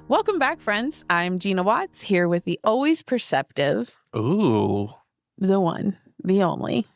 Welcome back, friends. I'm Gina Watts here with the always perceptive, Ooh, the one, the only,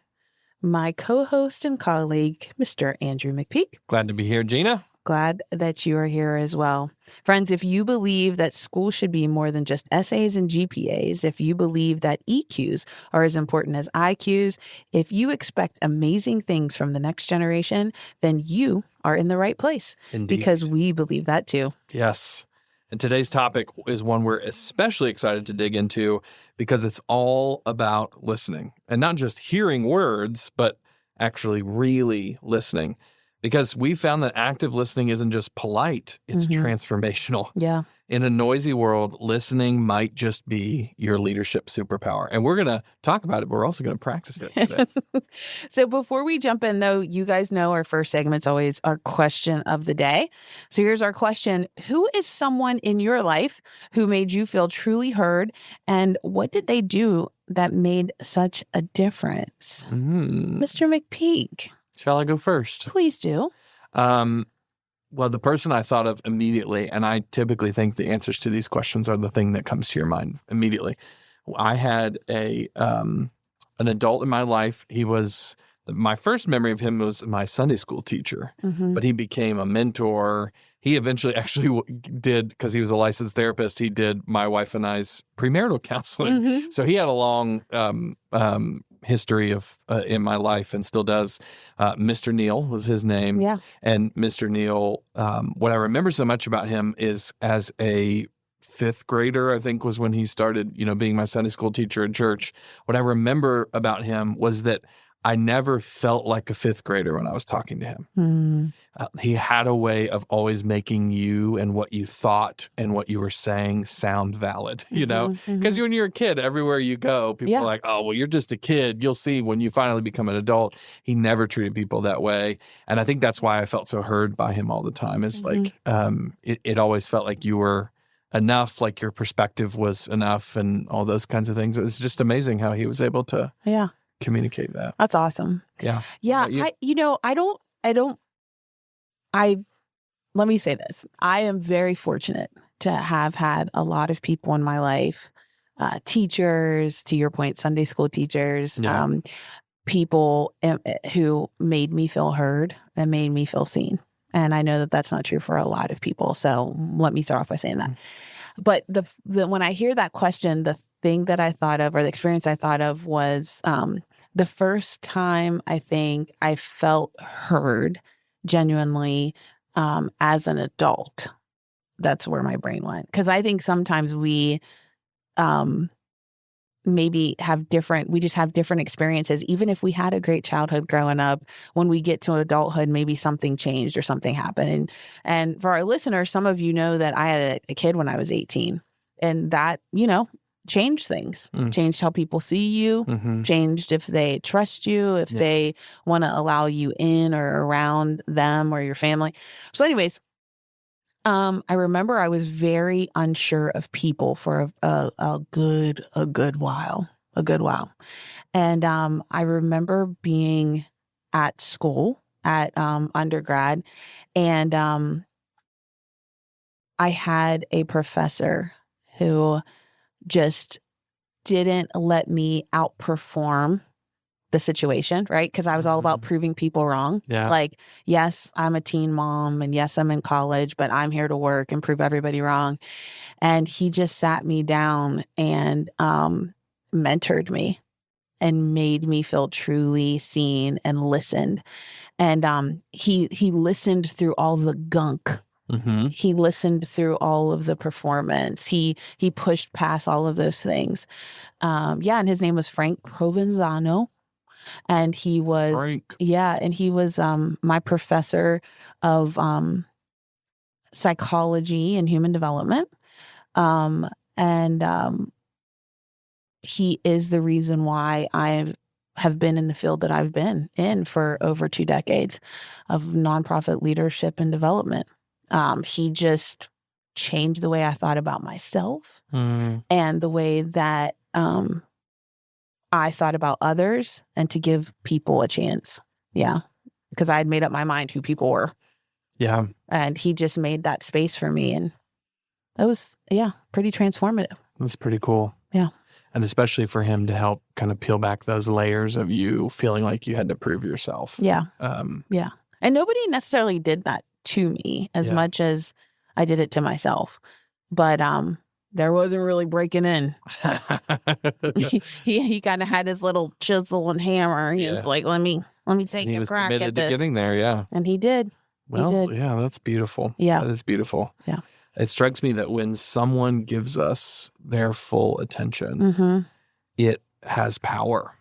my co-host and colleague, Mr. Andrew McPeak. glad to be here, Gina. Glad that you are here as well. Friends, if you believe that school should be more than just essays and GPAs, if you believe that EQs are as important as IQs, if you expect amazing things from the next generation, then you are in the right place. Indeed. Because we believe that too. Yes. And today's topic is one we're especially excited to dig into because it's all about listening and not just hearing words, but actually really listening. Because we found that active listening isn't just polite, it's transformational. Yeah. In a noisy world, listening might just be your leadership superpower. And we're going to talk about it, but we're also going to practice it today. So before we jump in, though, you guys know our first segment's always our question of the day. So here's our question. Who is someone in your life who made you feel truly heard? And what did they do that made such a difference? Mr. McPeak. Shall I go first? Please do. Well, the person I thought of immediately, and I typically think the answers to these questions are the thing that comes to your mind immediately. I had an adult in my life. He was, my first memory of him was my Sunday school teacher, but he became a mentor. He eventually actually did, because he was a licensed therapist, he did my wife and I's premarital counseling. So he had a long history of in my life and still does. Mr. Neal was his name. Yeah. And Mr. Neal, what I remember so much about him is as a fifth grader, I think was when he started, being my Sunday school teacher at church. What I remember about him was that I never felt like a fifth grader when I was talking to him. He had a way of always making you and what you thought and what you were saying sound valid, Because when you're a kid, everywhere you go, people are like, oh, well, you're just a kid. You'll see when you finally become an adult. He never treated people that way. And I think that's why I felt so heard by him all the time. It's like it always felt like you were enough, like your perspective was enough and all those kinds of things. It was just amazing how he was able to communicate that. That's awesome. Yeah. Yeah. Let me say this. I am very fortunate to have had a lot of people in my life, teachers, to your point, Sunday school teachers, people who made me feel heard and made me feel seen. And I know that that's not true for a lot of people. So let me start off by saying that. But when I hear that question, the thing that I thought of, or the experience I thought of, was the first time I think I felt heard genuinely as an adult. That's where my brain went. Because I think sometimes we maybe we just have different experiences. Even if we had a great childhood growing up, when we get to adulthood, maybe something changed or something happened. And for our listeners, some of you know that I had a kid when I was 18. And that, changed things, changed how people see you, changed if they trust you, if they want to allow you in or around them or your family. So anyways, I remember I was very unsure of people for a good while. And I remember being at school at undergrad, and I had a professor who just didn't let me outperform the situation, right? Because I was all about proving people wrong. Yeah. Like, yes, I'm a teen mom, and yes, I'm in college, but I'm here to work and prove everybody wrong. And he just sat me down and mentored me and made me feel truly seen and listened. And he listened through all the gunk. He listened through all of the performance. He pushed past all of those things. And his name was Frank Provenzano. And he was my professor of psychology and human development. He is the reason why I have been in the field that I've been in for over 2 decades of nonprofit leadership and development. He just changed the way I thought about myself and the way that I thought about others, and to give people a chance. Yeah. Because I had made up my mind who people were. Yeah. And he just made that space for me. And That was, pretty transformative. That's pretty cool. Yeah. And especially for him to help kind of peel back those layers of you feeling like you had to prove yourself. Yeah. Yeah. And nobody necessarily did that to me as much as I did it to myself. But there wasn't really breaking in. he kind of had his little chisel and hammer. He was like, let me take a crack at this. He was committed to getting there, yeah. And he did. Well, yeah, that's beautiful. Yeah. That is beautiful. Yeah. It strikes me that when someone gives us their full attention, it has power.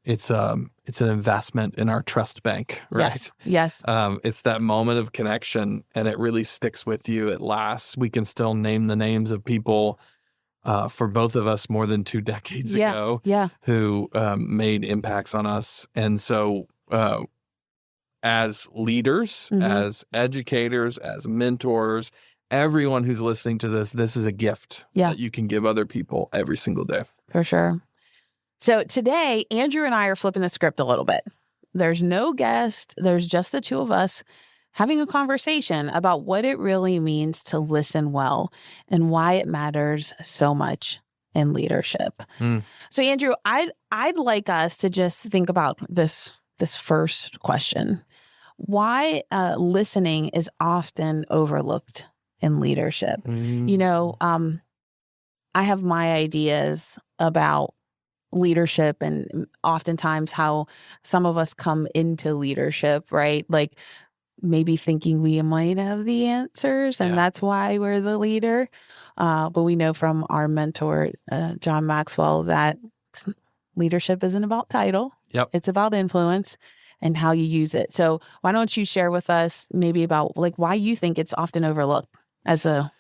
It's an investment in our trust bank, right? Yes. It's that moment of connection, and it really sticks with you. It lasts. We can still name the names of people for both of us more than 2 decades ago who made impacts on us. And so as leaders, as educators, as mentors, everyone who's listening to this is a gift that you can give other people every single day. For sure. So today, Andrew and I are flipping the script a little bit. There's no guest. There's just the two of us having a conversation about what it really means to listen well and why it matters so much in leadership. So Andrew, I'd like us to just think about this first question. Why listening is often overlooked in leadership. You know, I have my ideas about leadership and oftentimes how some of us come into leadership, right? Like maybe thinking we might have the answers and that's why we're the leader. But we know from our mentor, John Maxwell, that leadership isn't about title. It's about influence and how you use it. So why don't you share with us maybe about like why you think it's often overlooked as a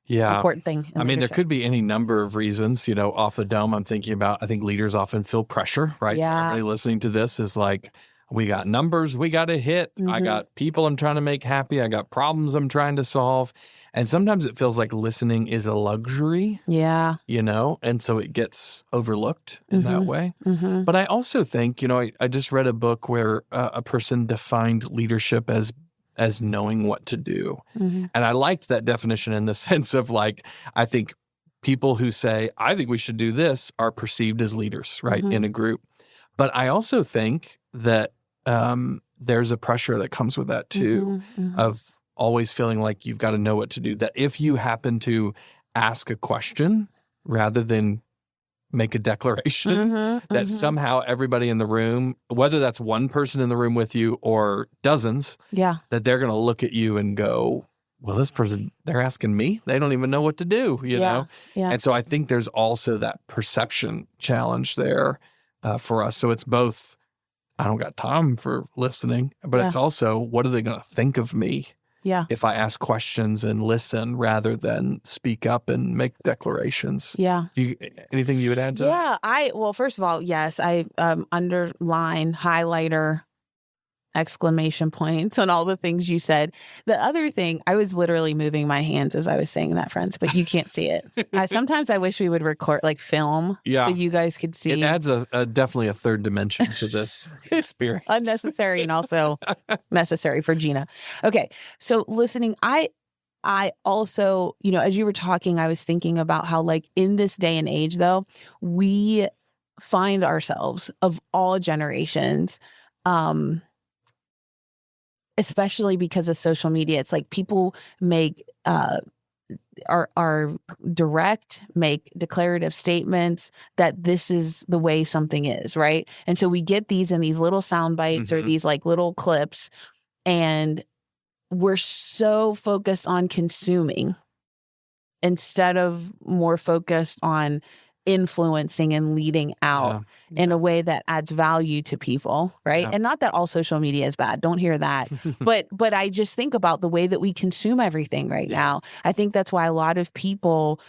important thing in leadership? There could be any number of reasons. You know, off the dome, I'm thinking about, I think leaders often feel pressure, right? So everybody listening to this is like, we got numbers we got to hit. I got people I'm trying to make happy. I got problems I'm trying to solve. And sometimes it feels like listening is a luxury. Yeah. You know, and so it gets overlooked in that way. But I also think, you know, I just read a book where a person defined leadership as knowing what to do. And I liked that definition in the sense of like, I think people who say, I think we should do this are perceived as leaders, right, in a group. But I also think that there's a pressure that comes with that too, of always feeling like you've got to know what to do. That if you happen to ask a question rather than make a declaration, that somehow everybody in the room, whether that's one person in the room with you or dozens, that they're going to look at you and go, well, this person, they're asking me. They don't even know what to do, you know? And so I think there's also that perception challenge there for us. So it's both, I don't got time for listening, but it's also, what are they going to think of me if I ask questions and listen rather than speak up and make declarations? Anything you would add to that? Well, first of all, yes, I underline, highlighter, exclamation points on all the things you said. The other thing, I was literally moving my hands as I was saying that, friends, but you can't see it. Sometimes I wish we would record, like film, so you guys could see. It adds definitely a third dimension to this experience. Unnecessary and also necessary for Gina. Okay, so listening, I also, you know, as you were talking, I was thinking about how, like, in this day and age, though, we find ourselves of all generations, especially because of social media. It's like people make are direct, make declarative statements that this is the way something is, right? And so we get these in these little sound bites or these like little clips, and we're so focused on consuming instead of more focused on influencing and leading out in a way that adds value to people, right? And not that all social media is bad. Don't hear that. But I just think about the way that we consume everything right now. I think that's why a lot of people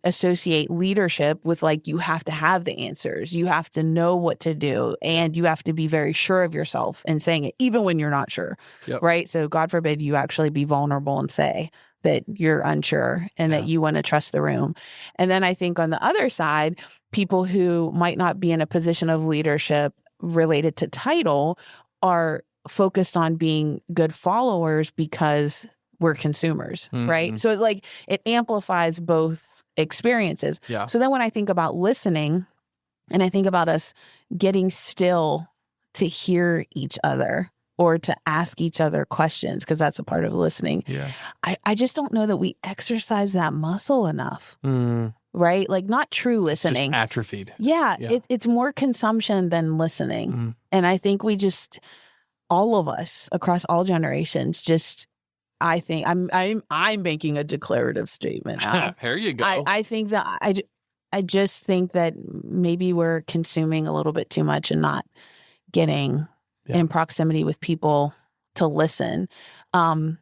associate leadership with, like, you have to have the answers. You have to know what to do. And you have to be very sure of yourself in saying it, even when you're not sure, right? So God forbid you actually be vulnerable and say that you're unsure and that you want to trust the room. And then I think on the other side, people who might not be in a position of leadership related to title are focused on being good followers because we're consumers, Mm-hmm. right? So it amplifies both experiences. Yeah. So then when I think about listening and I think about us getting still to hear each other or to ask each other questions, because that's a part of listening. Yeah. I just don't know that we exercise that muscle enough, right? Like not true listening. Just atrophied. Yeah. It's more consumption than listening. And I think we just, all of us across all generations, just, I think I'm making a declarative statement now. There you go. I think that I just think that maybe we're consuming a little bit too much and not getting in proximity with people to listen. And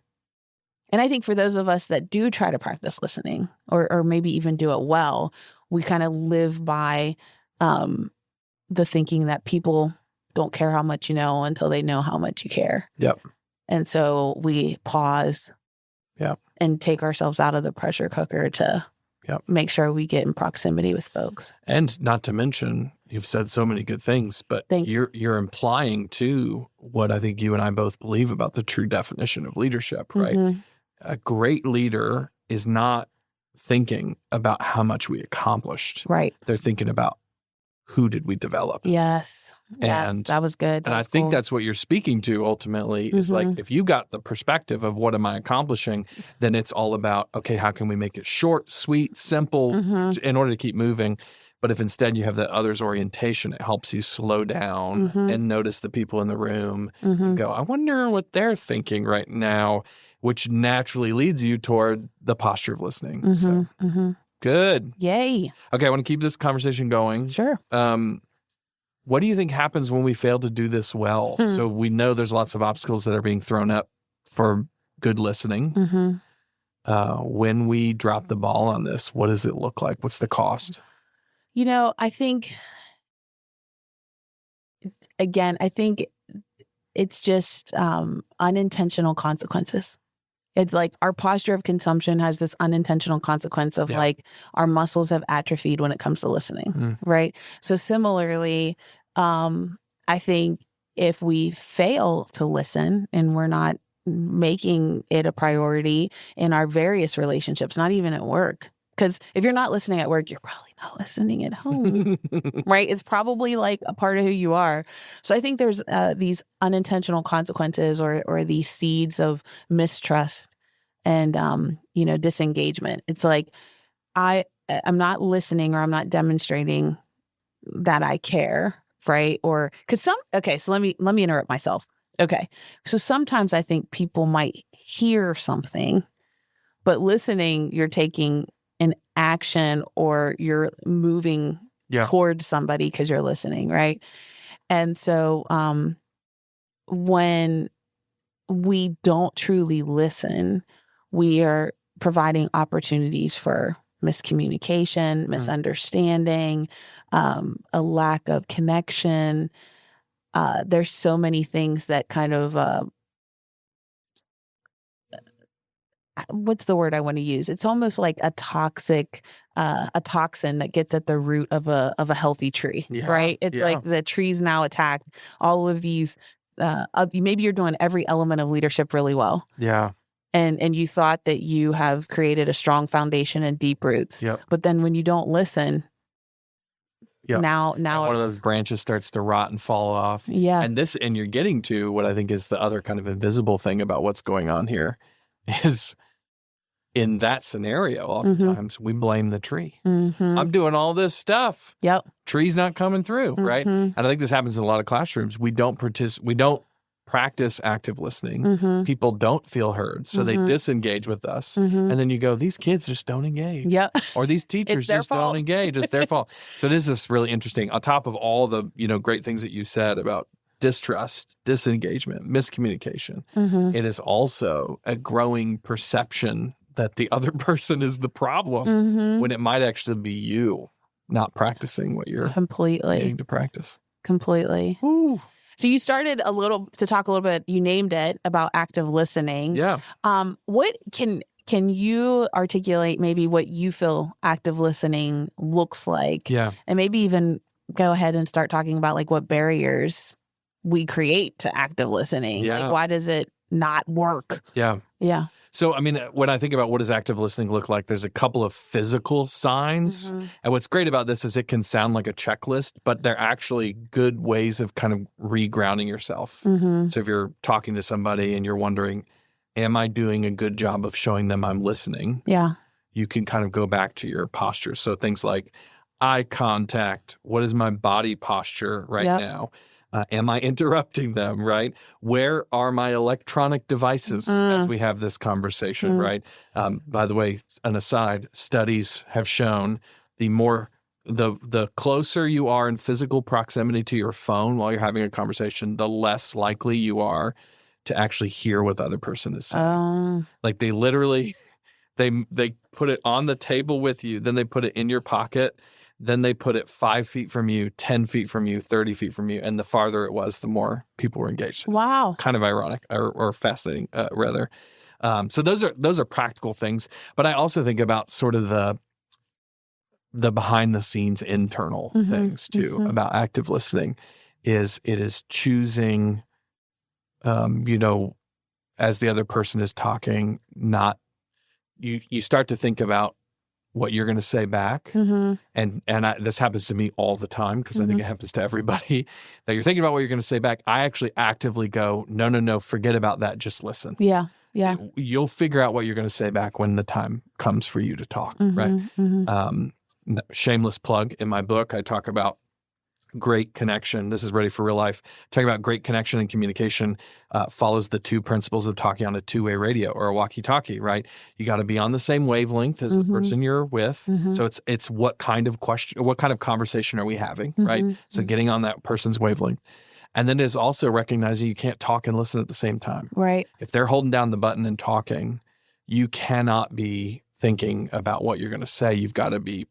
I think for those of us that do try to practice listening or maybe even do it well, we kind of live by the thinking that people don't care how much you know until they know how much you care. Yep. And so we pause and take ourselves out of the pressure cooker to make sure we get in proximity with folks. And not to mention, you've said so many good things, but you're implying too what I think you and I both believe about the true definition of leadership, right? Mm-hmm. A great leader is not thinking about how much we accomplished. Right. They're thinking about who did we develop. Yes. And that was good. And I think that's what you're speaking to ultimately is like, if you got the perspective of what am I accomplishing, then it's all about, okay, how can we make it short, sweet, simple in order to keep moving? But if instead you have that others orientation, it helps you slow down and notice the people in the room and go, I wonder what they're thinking right now, which naturally leads you toward the posture of listening. So good. Yay. Okay, I want to keep this conversation going. Sure. What do you think happens when we fail to do this well? So we know there's lots of obstacles that are being thrown up for good listening. When we drop the ball on this, what does it look like? What's the cost? You know, I think, again, it's just unintentional consequences. It's like our posture of consumption has this unintentional consequence of like our muscles have atrophied when it comes to listening, right? So similarly, I think if we fail to listen and we're not making it a priority in our various relationships, not even at work, because if you're not listening at work, you're probably not listening at home, right? It's probably like a part of who you are. So I think there's these unintentional consequences or these seeds of mistrust and, disengagement. It's like I'm not listening or I'm not demonstrating that I care, right? Or because so let me interrupt myself. Okay. So sometimes I think people might hear something, but listening, you're taking an action or you're moving towards somebody because you're listening, right? And so when we don't truly listen, we are providing opportunities for miscommunication, misunderstanding, a lack of connection. There's so many things that kind of what's the word I want to use? It's almost like a toxin that gets at the root of a healthy tree, right? It's like the tree's now attacked. All of these, maybe you're doing every element of leadership really well. Yeah. And you thought that you have created a strong foundation and deep roots. Yep. But then when you don't listen, now one of those branches starts to rot and fall off. Yeah. And you're getting to what I think is the other kind of invisible thing about what's going on here is in that scenario, oftentimes we blame the tree. I'm doing all this stuff. Yep. Tree's not coming through, right? And I think this happens in a lot of classrooms. We don't practice active listening. People don't feel heard, so they disengage with us. And then you go, these kids just don't engage. Yep. Or these teachers just don't engage. It's their fault. So it is this really interesting, on top of all the great things that you said about distrust, disengagement, miscommunication, it is also a growing perception that the other person is the problem when it might actually be you not practicing what you're needing to practice. Completely. Ooh. So you started to talk a little bit, you named it, about active listening. Yeah. What can you articulate maybe what you feel active listening looks like? Yeah. And maybe even go ahead and start talking about like what barriers we create to active listening. Yeah. Like why does it not work. Yeah. Yeah. So, I mean, when I think about what does active listening look like, there's a couple of physical signs. Mm-hmm. And what's great about this is it can sound like a checklist, but they're actually good ways of kind of regrounding yourself. Mm-hmm. So if you're talking to somebody and you're wondering, am I doing a good job of showing them I'm listening? Yeah. You can kind of go back to your posture. So things like eye contact, what is my body posture right Yep. now? Am I interrupting them, right? Where are my electronic devices as we have this conversation, right? By the way, an aside, studies have shown the closer you are in physical proximity to your phone while you're having a conversation, the less likely you are to actually hear what the other person is saying. Like they literally, they put it on the table with you, then they put it in your pocket, then they put it 5 feet from you, 10 feet from you, 30 feet from you. And the farther it was, the more people were engaged. Wow. Kind of ironic or fascinating, rather. So those are practical things. But I also think about sort of the behind the scenes internal things too about active listening. It is choosing, as the other person is talking, not you start to think about what you're going to say back. And this happens to me all the time because I think it happens to everybody, that you're thinking about what you're going to say back. I actually actively go, no, forget about that. Just listen. Yeah. Yeah. You'll figure out what you're going to say back when the time comes for you to talk, right? Shameless plug. In my book, I talk about great connection. This is Ready for Real Life. Talking about great connection and communication follows the two principles of talking on a two-way radio or a walkie-talkie, right? You got to be on the same wavelength as the person you're with. So it's what kind of conversation are we having, right? So getting on that person's wavelength. And then is also recognizing you can't talk and listen at the same time. Right. If they're holding down the button and talking, you cannot be thinking about what you're going to say. You've got to be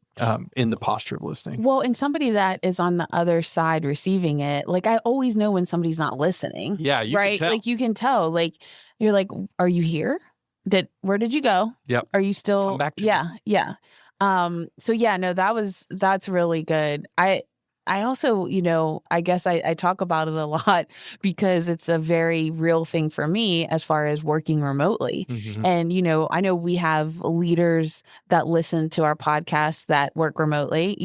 in the posture of listening. Well, and somebody that is on the other side receiving it, like I always know when somebody's not listening. Yeah, you right? can tell. Like you can tell. Like you're like, are you here? Where did you go? Yep. Are you still? Come back to me. Yeah. So yeah, no, that's really good. I also, I guess I talk about it a lot because it's a very real thing for me as far as working remotely. And, I know we have leaders that listen to our podcast that work remotely.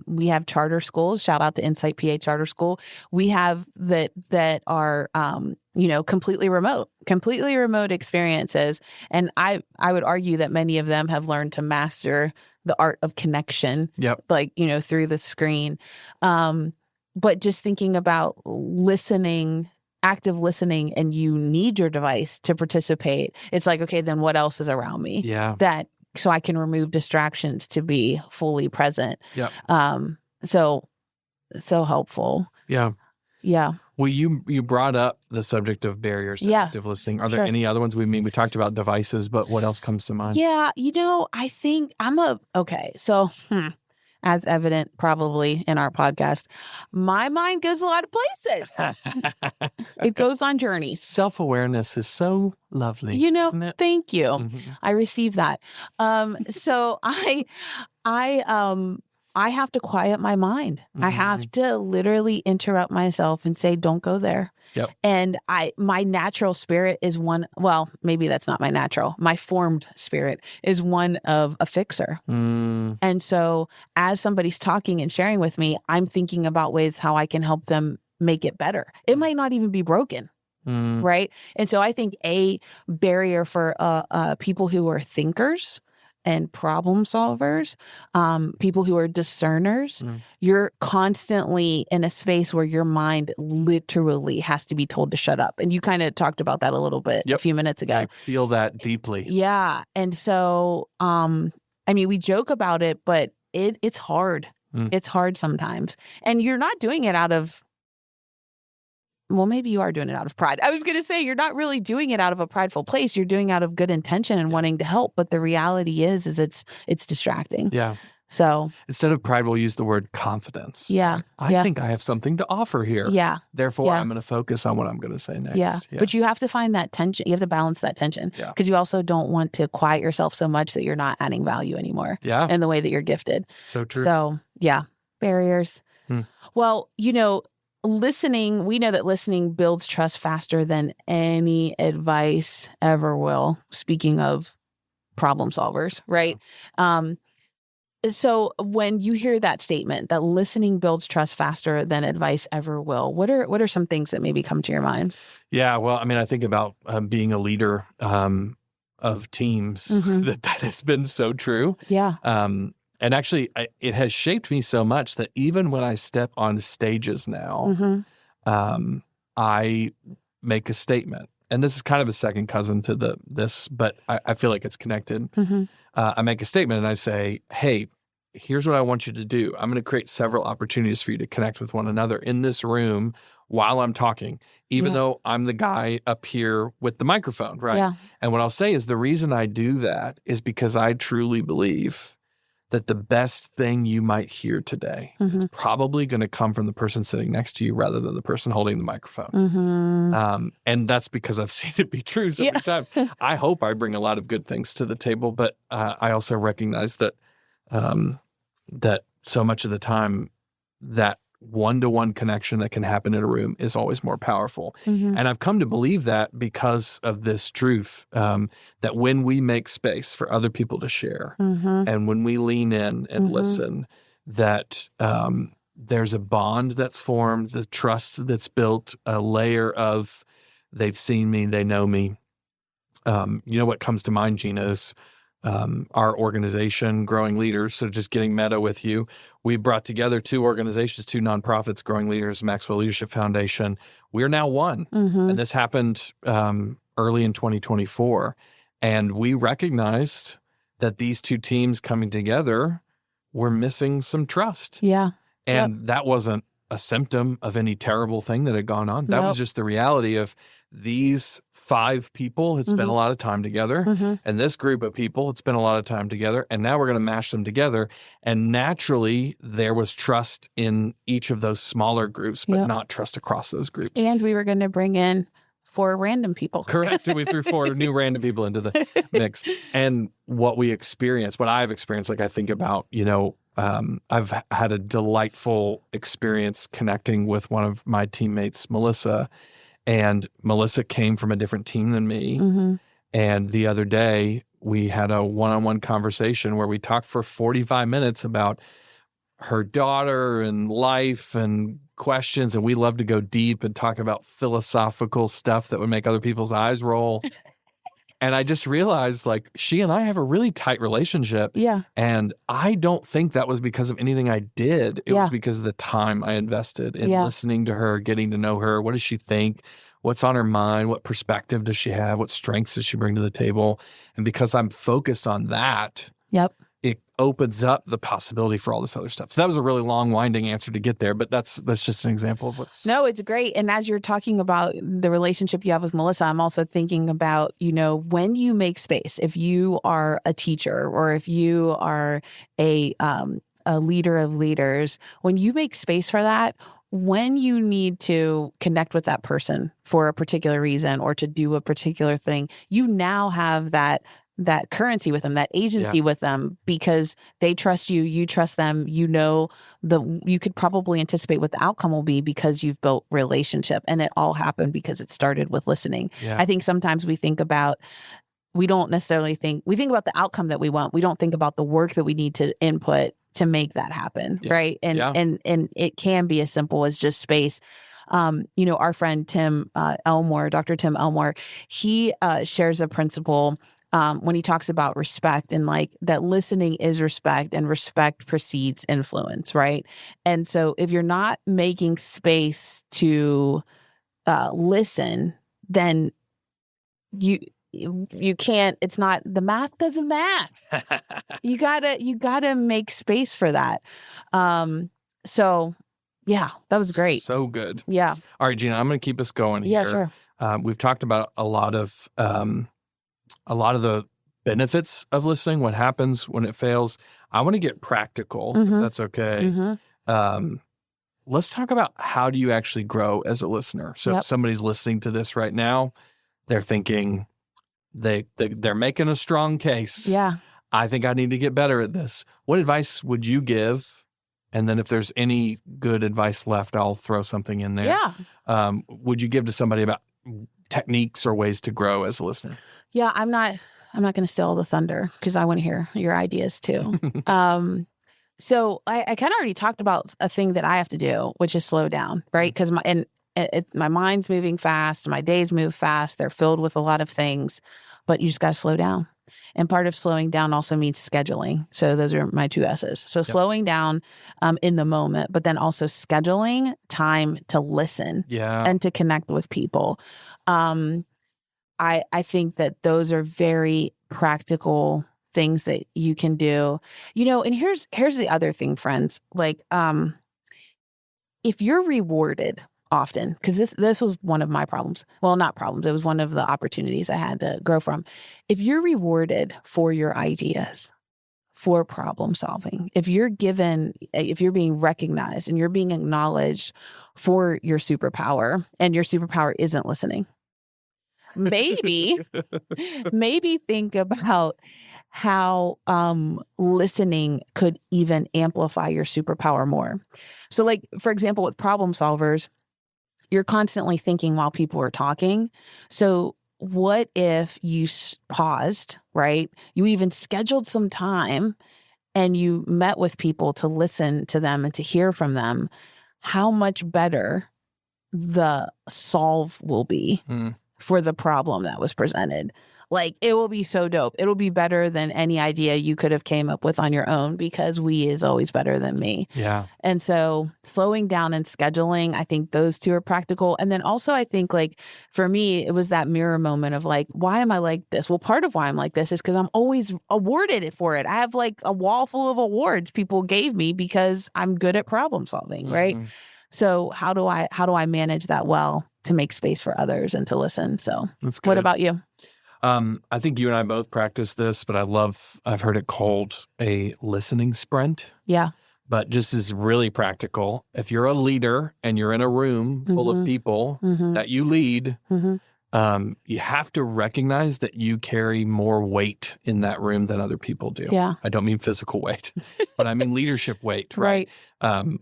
We have charter schools, shout out to Insight PA Charter School. We have that are, completely remote experiences. And I would argue that many of them have learned to master the art of connection, like, through the screen. But just thinking about active listening, and you need your device to participate. It's like, okay, then what else is around me? Yeah. So I can remove distractions to be fully present. Yep. So helpful. Yeah. Yeah. Well, you brought up the subject of barriers to active listening. Are there any other ones? We talked about devices, but what else comes to mind? Yeah, I think so as evident probably in our podcast, my mind goes a lot of places. It goes on journeys. Self-awareness is so lovely, isn't it? Thank you. I received that. So I have to quiet my mind. I have to literally interrupt myself and say, don't go there. Yep. And my natural spirit is maybe that's not my natural. My formed spirit is one of a fixer. And so as somebody's talking and sharing with me, I'm thinking about ways how I can help them make it better. It might not even be broken. Right. And so I think a barrier for people who are thinkers and problem solvers, people who are discerners, you're constantly in a space where your mind literally has to be told to shut up. And you kind of talked about that a little bit a few minutes ago. I feel that deeply. Yeah. And so, we joke about it, but it's hard. It's hard sometimes. And you're not doing it out of, well, maybe you are doing it out of pride. I was going to say you're not really doing it out of a prideful place. You're doing it out of good intention and wanting to help. But the reality is it's distracting. Yeah. So instead of pride, we'll use the word confidence. Yeah. I think I have something to offer here. Yeah. Therefore, I'm going to focus on what I'm going to say next. Yeah. But you have to find that tension. You have to balance that tension. Yeah. Because you also don't want to quiet yourself so much that you're not adding value anymore. Yeah. In the way that you're gifted. So true. So, yeah. Barriers. Well, listening, we know that listening builds trust faster than any advice ever will. Speaking of problem solvers, right? So when you hear that statement, that listening builds trust faster than advice ever will, what are some things that maybe come to your mind? Yeah, well, I mean, I think about being a leader of teams, that has been so true. Yeah. And actually, it has shaped me so much that even when I step on stages now, I make a statement. And this is kind of a second cousin to this, but I feel like it's connected. I make a statement and I say, hey, here's what I want you to do. I'm going to create several opportunities for you to connect with one another in this room while I'm talking, even though I'm the guy up here with the microphone, right? Yeah. And what I'll say is the reason I do that is because I truly believe that the best thing you might hear today is probably going to come from the person sitting next to you rather than the person holding the microphone. And that's because I've seen it be true so many times. I hope I bring a lot of good things to the table, but I also recognize that that so much of the time that one-to-one connection that can happen in a room is always more powerful. And I've come to believe that because of this truth, that when we make space for other people to share and when we lean in and listen, that there's a bond that's formed, the trust that's built, a layer of they've seen me, they know me. You know what comes to mind, Gina, is our organization, Growing Leaders. So just getting meta with you, we brought together two organizations, two nonprofits, Growing Leaders, Maxwell Leadership Foundation. We're now one. And this happened early in 2024. And we recognized that these two teams coming together were missing some trust. Yeah. And that wasn't a symptom of any terrible thing that had gone on. That was just the reality of these 5 people had spent a lot of time together, and this group of people had spent a lot of time together, and now we're going to mash them together. And naturally, there was trust in each of those smaller groups, but not trust across those groups. And we were going to bring in 4 random people. Correct. We threw 4 new random people into the mix. And what we experienced, what I've experienced, like I think about, I've had a delightful experience connecting with one of my teammates, Melissa. And Melissa came from a different team than me. And the other day, we had a one-on-one conversation where we talked for 45 minutes about her daughter and life and questions. And we love to go deep and talk about philosophical stuff that would make other people's eyes roll. And I just realized, like, she and I have a really tight relationship. Yeah. And I don't think that was because of anything I did. It was because of the time I invested in listening to her, getting to know her. What does she think? What's on her mind? What perspective does she have? What strengths does she bring to the table? And because I'm focused on that, it opens up the possibility for all this other stuff. So that was a really long, winding answer to get there, but that's just an example of what's... No, it's great. And as you're talking about the relationship you have with Melissa, I'm also thinking about, when you make space, if you are a teacher or if you are a leader of leaders, when you make space for that, when you need to connect with that person for a particular reason or to do a particular thing, you now have that currency with them, that agency with them, because they trust you, you trust them, you could probably anticipate what the outcome will be because you've built relationship, and it all happened because it started with listening. I think sometimes we think about the outcome that we want. We don't think about the work that we need to input to make that happen. Right. And it can be as simple as just space. Our friend Tim Elmore, Dr. Tim Elmore, he shares a principle when he talks about respect and like that listening is respect and respect precedes influence, right? And so if you're not making space to listen, then you can't, it's not, the math doesn't math. You gotta make space for that. So yeah, that was great. So good. Yeah. All right, Gina, I'm going to keep us going here. Yeah, sure. We've talked about a lot of the benefits of listening, what happens when it fails. I want to get practical, if that's okay. Let's talk about how do you actually grow as a listener. So if somebody's listening to this right now, they're thinking they're making a strong case. Yeah. I think I need to get better at this. What advice would you give And then if there's any good advice left, I'll throw something in there. Yeah. Would you give to somebody about techniques or ways to grow as a listener? Yeah, I'm not going to steal the thunder because I want to hear your ideas too. So I kind of already talked about a thing that I have to do, which is slow down, right? Because my mind's moving fast, my days move fast, they're filled with a lot of things, but you just got to slow down. And part of slowing down also means scheduling. So those are my 2 S's. So slowing down in the moment, but then also scheduling time to listen and to connect with people. I think that those are very practical things that you can do. And here's the other thing, friends. Like, if you're rewarded often, because this was one of my problems. Well, not problems. It was one of the opportunities I had to grow from. If you're rewarded for your ideas, for problem solving, if you're being recognized and you're being acknowledged for your superpower, and your superpower isn't listening, maybe think about how listening could even amplify your superpower more. So, like, for example, with problem solvers, you're constantly thinking while people are talking. So what if you paused, right? You even scheduled some time and you met with people to listen to them and to hear from them. How much better the solve will be for the problem that was presented. Like, it will be so dope. It'll be better than any idea you could have came up with on your own, because we is always better than me. Yeah. And so slowing down and scheduling, I think those 2 are practical. And then also I think, like, for me, it was that mirror moment of like, why am I like this? Well, part of why I'm like this is because I'm always awarded for it. I have like a wall full of awards people gave me because I'm good at problem solving, right? So how do I manage that well to make space for others and to listen? So what about you? I think you and I both practice this, but I've heard it called a listening sprint. Yeah. But just as really practical, if you're a leader and you're in a room full of people that you lead, you have to recognize that you carry more weight in that room than other people do. Yeah. I don't mean physical weight, but I mean leadership weight, right?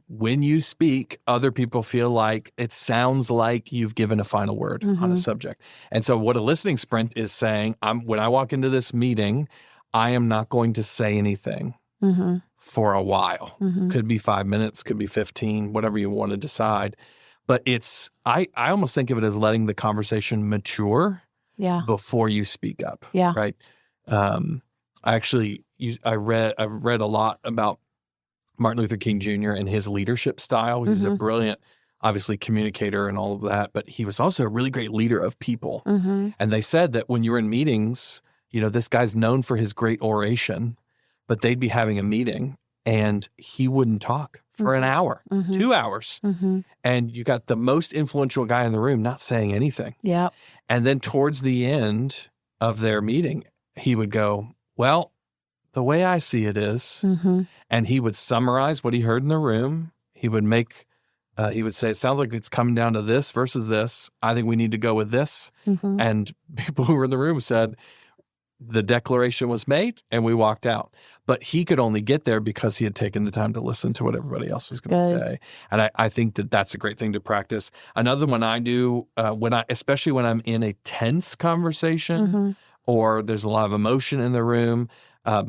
When you speak, other people feel like it sounds like you've given a final word on a subject. And so what a listening sprint is saying, when I walk into this meeting, I am not going to say anything for a while. Could be 5 minutes, could be 15, whatever you want to decide. But I almost think of it as letting the conversation mature before you speak up. Yeah. Right. I've read a lot about Martin Luther King Jr. and his leadership style. He was a brilliant, obviously, communicator and all of that, but he was also a really great leader of people. And they said that when you were in meetings, this guy's known for his great oration, but they'd be having a meeting and he wouldn't talk for an hour, 2 hours. And you got the most influential guy in the room not saying anything. Yeah. And then towards the end of their meeting, he would go, well, the way I see it is, and he would summarize what he heard in the room. He would he would say, it sounds like it's coming down to this versus this. I think we need to go with this. And people who were in the room said, the declaration was made and we walked out. But he could only get there because he had taken the time to listen to what everybody else was going to say. And I think that that's a great thing to practice. Another one I do, especially when I'm in a tense conversation or there's a lot of emotion in the room,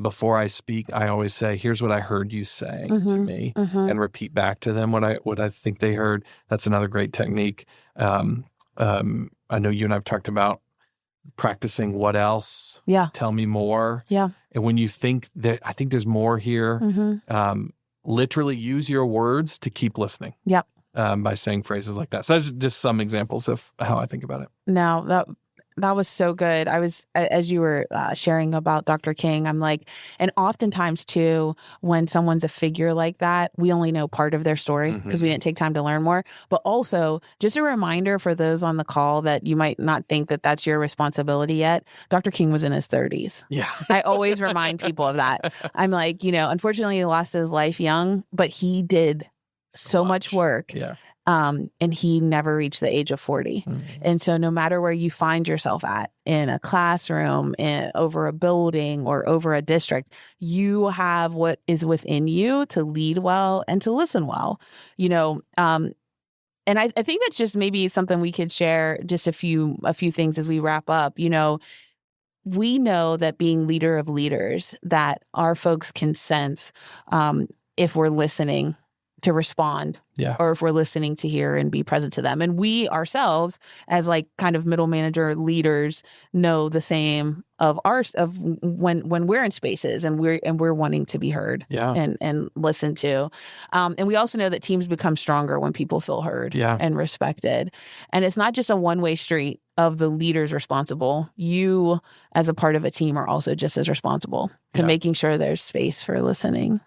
before I speak, I always say, here's what I heard you saying to me, and repeat back to them what I think they heard. That's another great technique. I know you and I've talked about practicing what else? Yeah. Tell me more. Yeah. And when you think that, I think there's more here, literally use your words to keep listening. Yep. By saying phrases like that. So that's just some examples of how I think about it. No, that was so good. I was, as you were sharing about Dr. King, I'm like, and oftentimes too, when someone's a figure like that, we only know part of their story because we didn't take time to learn more. But also, just a reminder for those on the call that you might not think that that's your responsibility yet. Dr. King was in his 30s. Yeah. I always remind people of that. I'm like, unfortunately, he lost his life young, but he did so much work. Yeah. And he never reached the age of 40. And so no matter where you find yourself at, in a classroom, over a building, or over a district, you have what is within you to lead well and to listen well. And I think that's just maybe something we could share, just a few things as we wrap up. We know that being leader of leaders, that our folks can sense if we're listening to respond, or if we're listening to hear and be present to them. And we ourselves, as like kind of middle manager leaders, know the same of when we're in spaces and we're wanting to be heard and listened to. And we also know that teams become stronger when people feel heard and respected. And it's not just a one-way street of the leaders responsible. You, as a part of a team, are also just as responsible to making sure there's space for listening.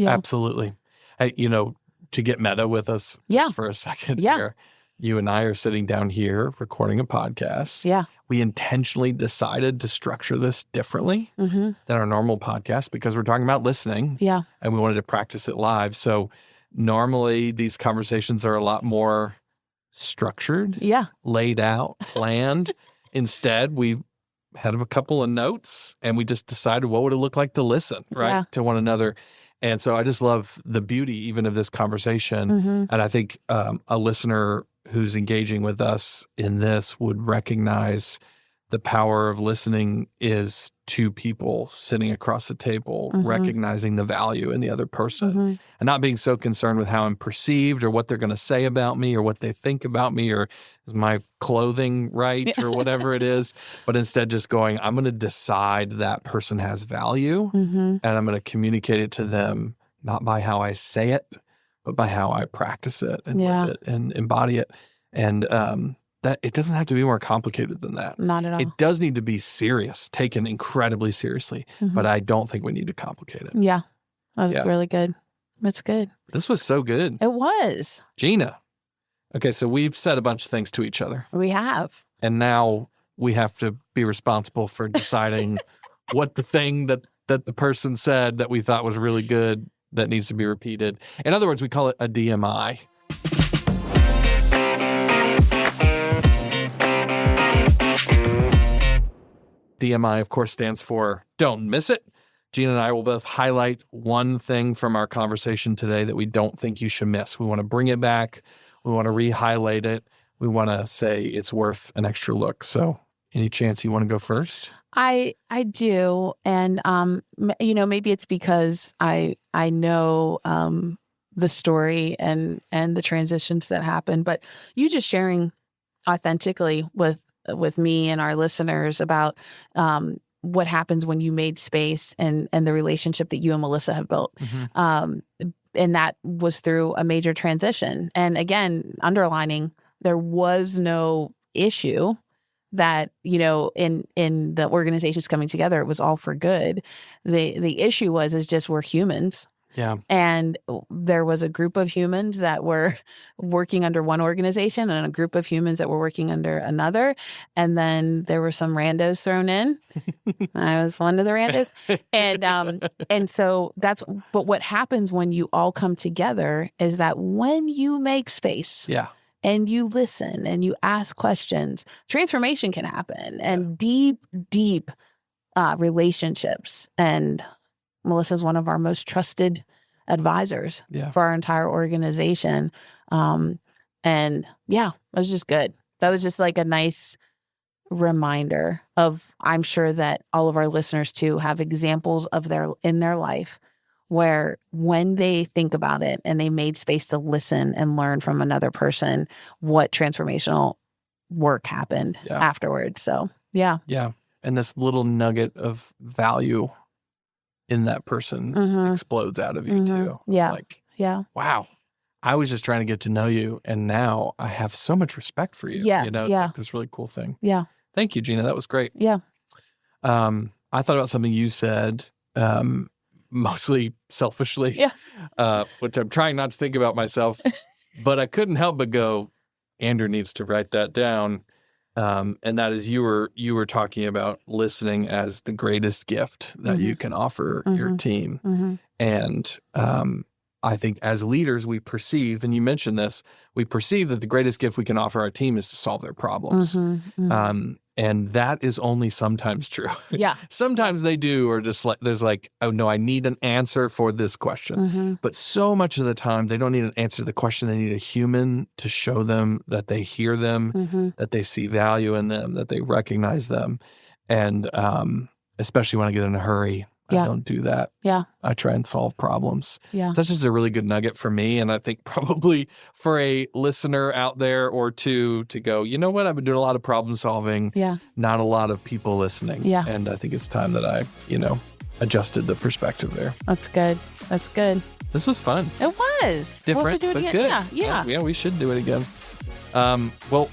Absolutely. Hey, to get meta with us just for a second here, you and I are sitting down here recording a podcast. We intentionally decided to structure this differently than our normal podcast because we're talking about listening. And we wanted to practice it live. So normally these conversations are a lot more structured, laid out, planned. Instead, we had a couple of notes and we just decided what would it look like to listen, to one another. And so I just love the beauty even of this conversation. And I think a listener who's engaging with us in this would recognize the power of listening is two people sitting across the table, recognizing the value in the other person and not being so concerned with how I'm perceived or what they're going to say about me or what they think about me or is my clothing right or whatever it is, but instead just going, I'm going to decide that person has value and I'm going to communicate it to them, not by how I say it, but by how I practice it and live it and embody it. And that it doesn't have to be more complicated than that. Not at all. It does need to be serious, taken incredibly seriously, but I don't think we need to complicate it. That was really good. That's good. This was so good. It was. Gina. Okay, so we've said a bunch of things to each other. We have. And now we have to be responsible for deciding what the thing that the person said that we thought was really good that needs to be repeated. In other words, we call it a DMI. DMI, of course, stands for Don't Miss It. Gina and I will both highlight one thing from our conversation today that we don't think you should miss. We want to bring it back. We want to re-highlight it. We want to say it's worth an extra look. So any chance you want to go first? I do. And, maybe it's because I know the story and the transitions that happen. But you just sharing authentically with me and our listeners about what happens when you made space and the relationship that you and Melissa have built. And that was through a major transition. And again, underlining, there was no issue that, in the organizations coming together, it was all for good. The issue is just we're humans. And there was a group of humans that were working under one organization and a group of humans that were working under another. And then there were some randos thrown in. I was one of the randos. And so but what happens when you all come together is that when you make space and you listen and you ask questions, transformation can happen and deep relationships. And Melissa's one of our most trusted advisors for our entire organization. It was just good. That was just like a nice reminder of, I'm sure that all of our listeners too have examples of in their life where when they think about it and they made space to listen and learn from another person, what transformational work happened afterwards. So, And this little nugget of value in that person explodes out of you too. Wow, I was just trying to get to know you, and now I have so much respect for you. It's like this really cool thing. Thank you, Gina. That was great. I thought about something you said, mostly selfishly, which I'm trying not to think about myself, but I couldn't help but go, Andrew needs to write that down. And that is you were talking about listening as the greatest gift that you can offer your team. And I think as leaders, we perceive, and you mentioned this, we perceive that the greatest gift we can offer our team is to solve their problems. And that is only sometimes true. Yeah. Sometimes they do, or just like, there's like, oh no, I need an answer for this question. But so much of the time, they don't need an answer to the question. They need a human to show them that they hear them, that they see value in them, that they recognize them. And especially when I get in a hurry, I don't do that. Yeah. I try and solve problems. Yeah. So that's just a really good nugget for me. And I think probably for a listener out there or two to go, you know what? I've been doing a lot of problem solving. Yeah. Not a lot of people listening. Yeah. And I think it's time that I, adjusted the perspective there. That's good. That's good. This was fun. It was. Different, we'll have to do it but again. good. Yeah. Yeah, we should do it again. Well,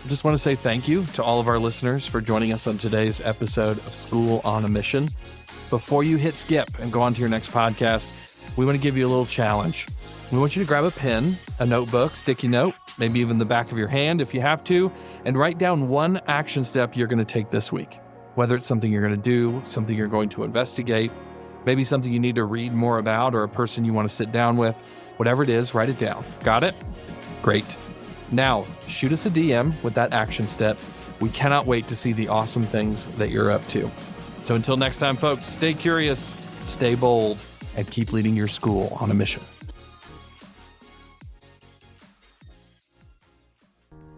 just want to say thank you to all of our listeners for joining us on today's episode of School on a Mission. Before you hit skip and go on to your next podcast, we want to give you a little challenge. We want you to grab a pen, a notebook, sticky note, maybe even the back of your hand if you have to, and write down one action step you're going to take this week. Whether it's something you're going to do, something you're going to investigate, maybe something you need to read more about, or a person you want to sit down with. Whatever it is, write it down. Got it? Great. Now, shoot us a DM with that action step. We cannot wait to see the awesome things that you're up to. So until next time, folks, stay curious, stay bold, and keep leading your school on a mission.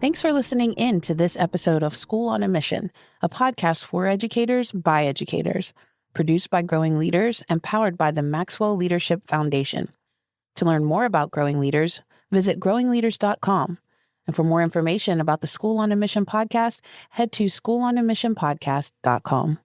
Thanks for listening in to this episode of School on a Mission, a podcast for educators by educators, produced by Growing Leaders and powered by the Maxwell Leadership Foundation. To learn more about Growing Leaders, visit growingleaders.com. And for more information about the School on a Mission podcast, head to schoolonamissionpodcast.com.